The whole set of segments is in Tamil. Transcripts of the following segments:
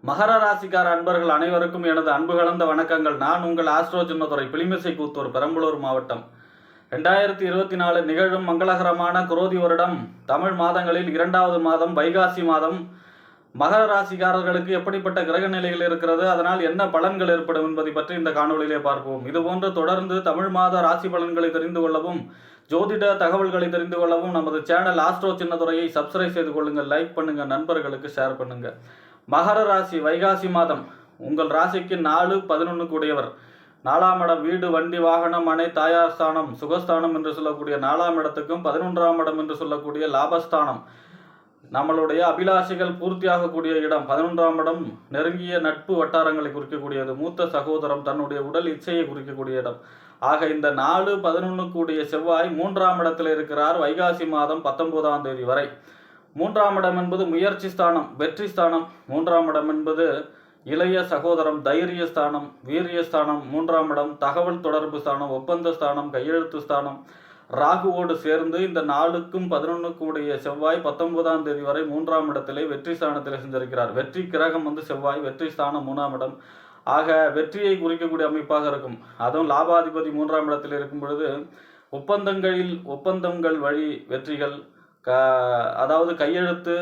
மகர ராசிக்கார அன்பர்கள் அனைவருக்கும் எனது அன்பு கலந்த வணக்கங்கள். நான் உங்கள் ஆஸ்ட்ரோ சின்னதுரை, பிளிமிசை கூத்தூர், பெரம்பலூர் மாவட்டம். 2024 நிகழும் மங்களகரமான குரோதி வருடம் தமிழ் மாதங்களில் 2வது மாதம் வைகாசி மாதம். மகர ராசிக்காரர்களுக்கு எப்படிப்பட்ட கிரக நிலைகள் இருக்கிறது, அதனால் என்ன பலன்கள் ஏற்படும் என்பதை பற்றி இந்த காணொலியிலே பார்ப்போம். இதுபோன்று தொடர்ந்து தமிழ் மாத ராசி பலன்களை தெரிந்து கொள்ளவும், ஜோதிட தகவல்களை தெரிந்து கொள்ளவும் நமது சேனல் ஆஸ்ட்ரோ சின்னதுரையை சப்ஸ்கிரைப் செய்து கொள்ளுங்கள், லைக் பண்ணுங்க, நண்பர்களுக்கு ஷேர் பண்ணுங்க. மகர ராசி வைகாசி மாதம் உங்கள் ராசிக்கு 4-11 கூடியவர். 4ஆம் இடம் வீடு, வண்டி, வாகனம், மனை, தாயார் ஸ்தானம், சுகஸ்தானம் என்று சொல்லக்கூடிய 4ஆம் இடத்துக்கும் 11ஆம் இடம் என்று சொல்லக்கூடிய லாபஸ்தானம், நம்மளுடைய அபிலாஷைகள் பூர்த்தியாகக்கூடிய இடம். 11ஆம் இடம் நெருங்கிய நட்பு வட்டாரங்களை குறிக்கக்கூடியது. மூத்த சகோதரம், தன்னுடைய உடல் இச்சையை குறிக்கக்கூடிய இடம். ஆக இந்த 4-11 கூடிய செவ்வாய் 3ஆம் இடத்தில் இருக்கிறார் வைகாசி மாதம் 19ஆம் தேதி வரை. 3ஆம் இடம் என்பது முயற்சி ஸ்தானம், வெற்றி ஸ்தானம். 3ஆம் இடம் என்பது இளைய சகோதரம், தைரிய ஸ்தானம், வீரிய ஸ்தானம். 3ஆம் இடம் தகவல் தொடர்பு ஸ்தானம், ஒப்பந்த ஸ்தானம், கையெழுத்து ஸ்தானம். ராகுவோடு சேர்ந்து இந்த 4க்கும் 11க்கும் உடைய செவ்வாய் 19ஆம் தேதி வரை 3ஆம் இடத்திலே வெற்றி ஸ்தானத்தில் சென்றிருக்கிறார். வெற்றி கிரகம் செவ்வாய், வெற்றி ஸ்தானம் 3ஆம் இடம். ஆக வெற்றியை குறிக்கக்கூடிய அமைப்பாக இருக்கும். அதுவும் லாபாதிபதி 3ஆம் இடத்தில் இருக்கும் பொழுது ஒப்பந்தங்கள் வழி வெற்றிகள், அதாவது கையெழுத்து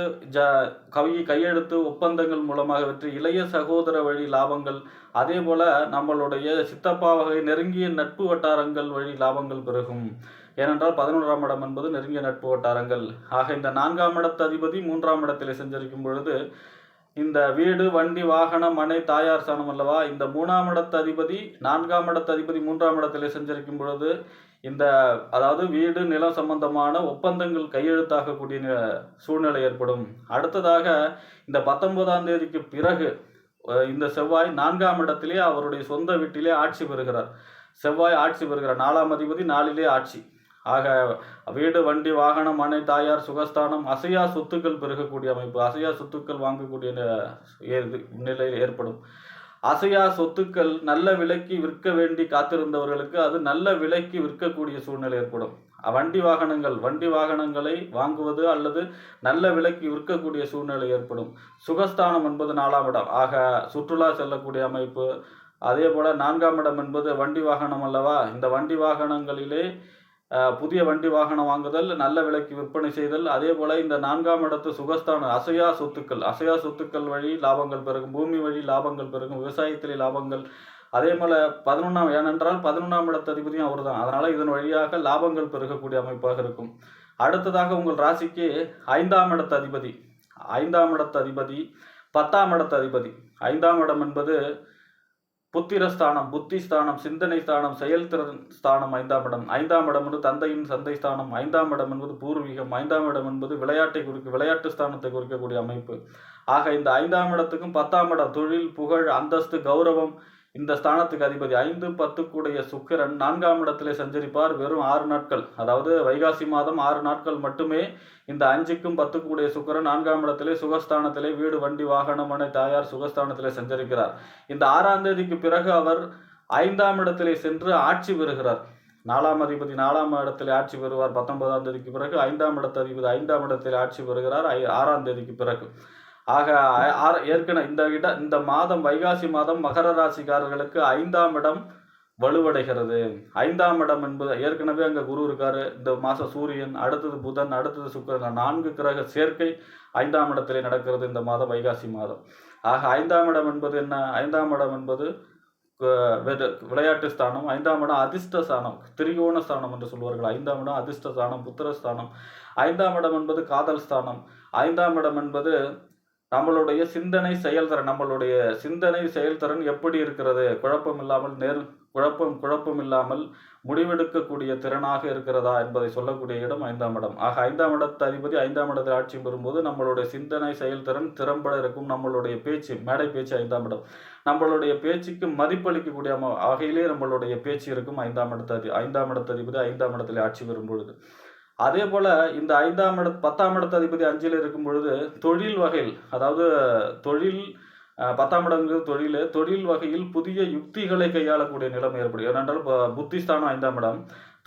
கையெழுத்து ஒப்பந்தங்கள் மூலமாக வெற்றி, இளைய சகோதர வழி லாபங்கள், அதே போல நம்மளுடைய சித்தப்பா வகை நெருங்கிய நட்பு வட்டாரங்கள் வழி லாபங்கள் பெருகும். ஏனென்றால் 11ஆம் இடம் என்பது நெருங்கிய நட்பு வட்டாரங்கள். ஆக இந்த 4ஆம் இடத்து அதிபதி 3ஆம் இடத்தில் செஞ்சிருக்கும் பொழுது இந்த வீடு, வண்டி, வாகனம், மனை, தாயார் ஸ்தானம் அல்லவா, இந்த 3ஆம் இடத்து அதிபதி 4ஆம் இடத்து அதிபதி 3ஆம் இடத்தில் செஞ்சிருக்கும் பொழுது இந்த அதாவது வீடு, நிலம் சம்பந்தமான ஒப்பந்தங்கள் கையெழுத்தாகக்கூடிய சூழ்நிலை ஏற்படும். அடுத்ததாக இந்த 19ஆம் தேதிக்கு பிறகு இந்த செவ்வாய் 4ஆம் இடத்திலே அவருடைய சொந்த வீட்டிலே ஆட்சி பெறுகிறார். செவ்வாய் ஆட்சி பெறுகிறார். 4ஆம் அதிபதி 4லே ஆட்சி. ஆக வீடு, வண்டி, வாகனம், மனை, தாயார், சுகஸ்தானம், அசையா சொத்துக்கள் பெருகக்கூடிய அமைப்பு. அசையா சொத்துக்கள் வாங்கக்கூடிய நிலை ஏற்படும். அசையா சொத்துக்கள் நல்ல விலைக்கு விற்க வேண்டி காத்திருந்தவர்களுக்கு அது நல்ல விலைக்கு விற்கக்கூடிய சூழ்நிலை ஏற்படும். வண்டி வாகனங்களை வாங்குவது அல்லது நல்ல விலைக்கு விற்கக்கூடிய சூழ்நிலை ஏற்படும். சுகஸ்தானம் என்பது 4ஆம் இடம். ஆக சுற்றுலா செல்லக்கூடிய அமைப்பு. அதே போல 4ஆம் இடம் என்பது வண்டி வாகனம் அல்லவா, இந்த வண்டி வாகனங்களிலே புதிய வண்டி வாகனம் வாங்குதல், நல்ல விலைக்கு விற்பனை செய்தல். அதே போல இந்த 4ஆம் இடத்து சுகஸ்தானம் அசையா சொத்துக்கள் வழி லாபங்கள் பெருகும். பூமி வழி லாபங்கள் பெருகும். விவசாயத்திலே லாபங்கள். அதே போல 11ஆம் இடத்து அதிபதியும் அவர் தான். அதனால இதன் வழியாக லாபங்கள் பெருகக்கூடிய அமைப்பாக இருக்கும். அடுத்ததாக உங்கள் ராசிக்கு 5ஆம் இடத்து அதிபதி 10ஆம் இடத்து அதிபதி. 5ஆம் இடம் என்பது புத்திரஸ்தானம், புத்தி ஸ்தானம், சிந்தனை ஸ்தானம், செயல்திறன் ஸ்தானம். 5ஆம் இடம். 5ஆம் இடம் என்பது தந்தையின் சந்தை ஸ்தானம். 5ஆம் இடம் என்பது பூர்வீகம். 5ஆம் இடம் என்பது விளையாட்டு ஸ்தானத்தை குறிக்கக்கூடிய அமைப்பு. ஆக இந்த 5ஆம் இடத்துக்கும் 10ஆம் இடம் தொழில், புகழ், அந்தஸ்து, கௌரவம், இந்த ஸ்தானத்துக்கு அதிபதி 5-10 கூடிய சுக்கிரன் 4ஆம் இடத்திலே சஞ்சரிப்பார். வெறும் 6 நாட்கள், அதாவது வைகாசி மாதம் 6 நாட்கள் மட்டுமே. இந்த 5க்கும் 10 கூடிய சுக்கிரன் 4ஆம் இடத்திலே சுகஸ்தானத்திலே வீடு, வண்டி, வாகனம், மனை, தாயார் சுகஸ்தானத்திலே சஞ்சரிக்கிறார். இந்த 6ஆம் தேதிக்கு பிறகு அவர் 5ஆம் இடத்திலே சென்று ஆட்சி பெறுகிறார். 4ஆம் அதிபதி 4ஆம் இடத்திலே ஆட்சி பெறுவார். 19ஆம் தேதிக்கு பிறகு 5ஆம் இடத்து அதிபதி 5ஆம் இடத்திலே ஆட்சி பெறுகிறார் 6ஆம் தேதிக்கு பிறகு. ஆக ஏற்கனவே இந்த மாதம் வைகாசி மாதம் மகர ராசிக்காரர்களுக்கு 5ஆம் இடம் வலுவடைகிறது. 5ஆம் இடம் என்பது ஏற்கனவே அங்கே குரு இருக்காரு. இந்த மாதம் சூரியன், அடுத்தது புதன், அடுத்தது சுக்கிரன், 4 கிரக சேர்க்கை 5ஆம் இடத்திலே நடக்கிறது இந்த மாதம் வைகாசி மாதம். ஆக 5ஆம் இடம் என்பது என்ன? 5ஆம் இடம் என்பது விளையாட்டு ஸ்தானம். 5ஆம் இடம் அதிர்ஷ்ட ஸ்தானம், திரிகோண ஸ்தானம் என்று சொல்வார்கள். 5ஆம் இடம் அதிர்ஷ்ட ஸ்தானம், புத்திரஸ்தானம். 5ஆம் இடம் என்பது காதல் ஸ்தானம். 5ஆம் இடம் என்பது நம்மளுடைய சிந்தனை செயல்திறன் எப்படி இருக்கிறது, குழப்பம் இல்லாமல் முடிவெடுக்கக்கூடிய திறனாக இருக்கிறதா என்பதை சொல்லக்கூடிய இடம் 5ஆம் இடம். ஆக 5ஆம் இடத்து அதிபதி 5ஆம் இடத்தில் ஆட்சி பெறும்போது நம்மளுடைய சிந்தனை செயல்திறன் திறம்பட இருக்கும். நம்மளுடைய பேச்சு, மேடை பேச்சு 5ஆம் இடம். நம்மளுடைய பேச்சுக்கு மதிப்பளிக்கக்கூடிய வகையிலே நம்மளுடைய பேச்சு இருக்கும். 5ஆம் இடத்து அதிபதி 5ஆம் இடத்திலே ஆட்சி பெறும் பொழுது. அதே போல இந்த 10ஆம் இடத்து அதிபதி 5ல் இருக்கும் பொழுது தொழில் வகையில், அதாவது 10ஆம் இடங்கிறது தொழில் வகையில் புதிய யுக்திகளை கையாளக்கூடிய நிலைமை ஏற்படும். ஏனென்றால் புத்தி ஸ்தானம் 5ஆம் இடம்,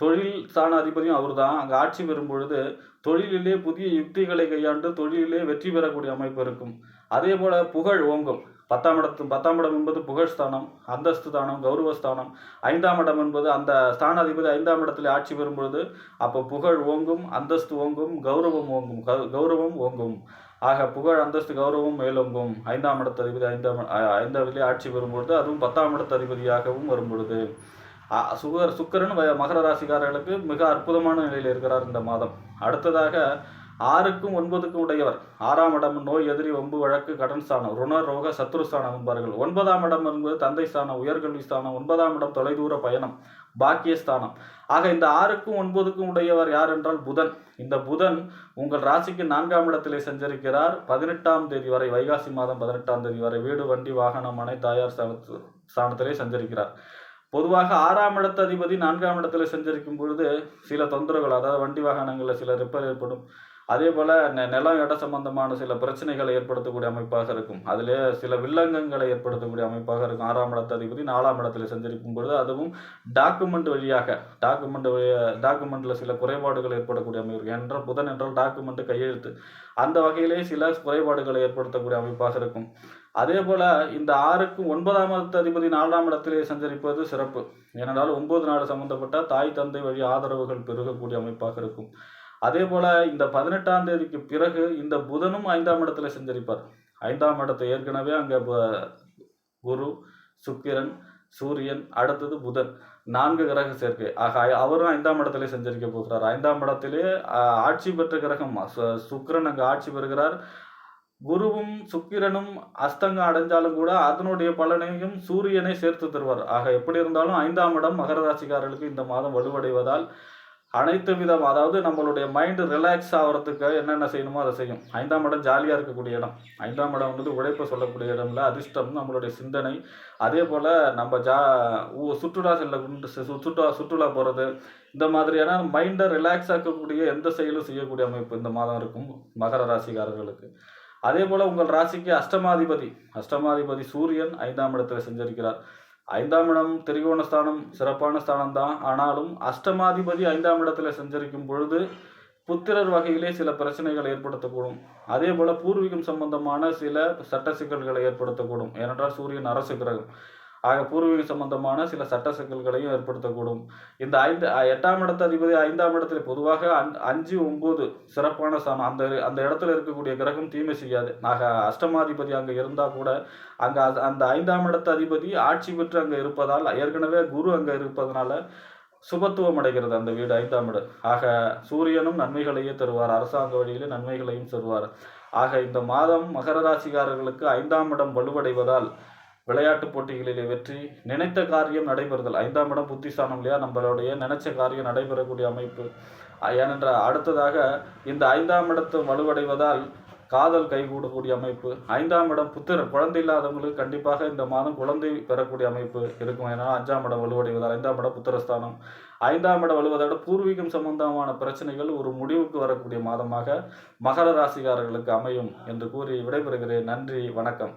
தொழில் ஸ்தான அதிபதியும் அவர் தான். அங்கே ஆட்சி பெறும் பொழுது தொழிலிலே புதிய யுக்திகளை கையாண்டு தொழிலிலே வெற்றி பெறக்கூடிய அமைப்பு இருக்கும். அதே போல புகழ் ஓங்கும். பத்தாம் இடம் என்பது புகழ்ஸ்தானம், அந்தஸ்து ஸ்தானம், கௌரவஸ்தானம். 5ஆம் இடம் என்பது அந்த ஸ்தானாதிபதி 5ஆம் இடத்துல ஆட்சி பெறும் பொழுது அப்போ புகழ் ஓங்கும், அந்தஸ்து ஓங்கும், கௌரவம் ஓங்கும். கௌரவம் ஓங்கும். ஆக புகழ், அந்தஸ்து, கௌரவம் மேலோங்கும். 5ஆம் இடத்து அதிபதி 5ஆம் ஆட்சி பெறும்பொழுது, அதுவும் 10ஆம் இடத்து அதிபதியாகவும் வரும் பொழுது. சுக்கிரன் மகர ராசிக்காரர்களுக்கு மிக அற்புதமான நிலையில் இருக்கிறார் இந்த மாதம். அடுத்ததாக 6க்கும் 9க்கும் உடையவர். 6ஆம் இடம் நோய், எதிரி, வம்பு, வழக்கு, கடன் ஸ்தானம், ருண, ரோக, சத்ருஸ்தானம் என்பார்கள். 9ஆம் இடம் என்பது தந்தை ஸ்தானம், உயர்கல்வி ஸ்தானம். 9ஆம் இடம் தொலைதூர பயணம், பாக்கியஸ்தானம். ஆக இந்த 6க்கும் 9க்கும் உடையவர் யார் என்றால் புதன். இந்த புதன் உங்கள் ராசிக்கு 4ஆம் இடத்திலே சஞ்சரிக்கிறார் 18ஆம் தேதி வரை, வைகாசி மாதம் 18ஆம் தேதி வரை. வீடு, வண்டி, வாகனம், மனை, தாயார் ஸ்தானத்திலே சஞ்சரிக்கிறார். பொதுவாக 6ஆம் இடத்து அதிபதி 4ஆம் இடத்துல சஞ்சரிக்கும் பொழுது சில தொந்தரவுகள், அதாவது வண்டி வாகனங்களில் சில ரிப்பேர் ஏற்படும். அதே போல் நிலம் இட சம்பந்தமான சில பிரச்சனைகளை ஏற்படுத்தக்கூடிய அமைப்பாக இருக்கும். அதிலே சில வில்லங்கங்களை ஏற்படுத்தக்கூடிய அமைப்பாக இருக்கும். 6ஆம் இடத்து அதிபதி 4ஆம் இடத்துல சஞ்சரிக்கும் பொழுது, அதுவும் டாக்குமெண்ட் வழியாக டாக்குமெண்ட்டில் சில குறைபாடுகள் ஏற்படக்கூடிய அமைப்பு. என்றால் புதன் என்றால் டாக்குமெண்ட், கையெழுத்து, அந்த வகையிலே சில குறைபாடுகளை ஏற்படுத்தக்கூடிய அமைப்பாக இருக்கும். அதே போல இந்த 6க்கும் 9ஆம் அதிபதி 4ஆம் இடத்திலே சஞ்சரிப்பது சிறப்பு. ஏனென்றால் 9 நாடு சம்பந்தப்பட்ட தாய் தந்தை வழி ஆதரவுகள் பெருகக்கூடிய அமைப்பாக இருக்கும். அதே போல இந்த 18ஆம் தேதிக்கு பிறகு இந்த புதனும் 5ஆம் இடத்துல சஞ்சரிப்பார். 5ஆம் இடத்தை ஏற்கனவே அங்கே குரு, சுக்கிரன், சூரியன், அடுத்தது புதன், 4 கிரக சேர்க்கை. ஆக அவரும் 5ஆம் இடத்திலே சஞ்சரிக்க போகிறார். 5ஆம் இடத்திலே ஆட்சி பெற்ற கிரகம் சுக்கிரன் அங்கு ஆட்சி பெறுகிறார். குருவும் சுக்கிரனும் அஸ்தங்கம் அடைஞ்சாலும் கூட அதனுடைய பலனையும் சூரியனை சேர்த்து தருவார். ஆக எப்படி இருந்தாலும் 5ஆம் இடம் மகர ராசிக்காரர்களுக்கு இந்த மாதம் வலுவடைவதால் அனைத்து விதம், அதாவது நம்மளுடைய மைண்டு ரிலாக்ஸ் ஆகிறதுக்கு என்னென்ன செய்யணுமோ அதை செய்யும். 5ஆம் இடம் ஜாலியாக இருக்கக்கூடிய இடம். 5ஆம் இடம் வந்து உழைப்பை சொல்லக்கூடிய இடம்ல, அதிர்ஷ்டம், நம்மளுடைய சிந்தனை. அதே போல் நம்ம சுற்றுலா சுற்றுலா போகிறது, இந்த மாதிரியான மைண்டை ரிலாக்ஸ் ஆக்கக்கூடிய எந்த செயலும் செய்யக்கூடிய அமைப்பு இந்த மாதம் இருக்கும் மகர ராசிக்காரர்களுக்கு. அதே போல் உங்கள் ராசிக்கு அஷ்டமாதிபதி சூரியன் 5ஆம் இடத்துல சஞ்சரிக்கிறார். 5ஆம் இடம் திரிகோணஸ்தானம், சிறப்பான ஸ்தானம் தான். ஆனாலும் அஷ்டமாதிபதி 5ஆம் இடத்துல சஞ்சரிக்கும் பொழுது புத்திரர் வகையிலே சில பிரச்சனைகளை ஏற்படுத்தக்கூடும். அதே போல் பூர்வீகம் சம்பந்தமான சில சட்ட சிக்கல்களை ஏற்படுத்தக்கூடும். ஏனென்றால் சூரியன் அரசு கிரகம். ஆக பூர்வீக சம்பந்தமான சில சட்ட சிக்கல்களையும் ஏற்படுத்தக்கூடும். இந்த 8ஆம் இடத்து அதிபதி 5ஆம் இடத்துல பொதுவாக 5, 9 சிறப்பான ஸ்தானம். அந்த இடத்துல இருக்கக்கூடிய கிரகம் தீமை செய்யாது. ஆக அஷ்டமாதிபதி அங்கே இருந்தால் கூட அங்கே அந்த 5ஆம் இடத்து அதிபதி ஆட்சி பெற்று அங்கே இருப்பதால், ஏற்கனவே குரு அங்கே இருப்பதனால சுபத்துவம் அடைகிறது அந்த வீடு 5ஆம் இடம். ஆக சூரியனும் நன்மைகளையே தருவார், அரசாங்க வழியிலே நன்மைகளையும் தருவார். ஆக இந்த மாதம் மகர ராசிக்காரர்களுக்கு 5ஆம் இடம் வலுவடைவதால் விளையாட்டுப் போட்டிகளிலே வெற்றி, நினைத்த காரியம் நடைபெறுதல். 5ஆம் இடம் புத்திஸ்தானம் இல்லையா, நம்மளுடைய நினைச்ச காரியம் நடைபெறக்கூடிய அமைப்பு. ஏனென்றால் அடுத்ததாக இந்த 5ஆம் இடத்து வலுவடைவதால் காதல் கைகூடக்கூடிய அமைப்பு. 5ஆம் இடம் புத்திரர், குழந்தை இல்லாதவங்களுக்கு கண்டிப்பாக இந்த மாதம் குழந்தை பெறக்கூடிய அமைப்பு இருக்கும். ஏன்னா 5ஆம் இடம் வலுவடைவதால் 5ஆம் இடம் புத்திரஸ்தானம். 5ஆம் இடம் வலுவதோட பூர்வீகம் சம்பந்தமான பிரச்சனைகள் ஒரு முடிவுக்கு வரக்கூடிய மாதமாக மகர ராசிக்காரர்களுக்கு அமையும் என்று கூறி விடைபெறுகிறேன். நன்றி, வணக்கம்.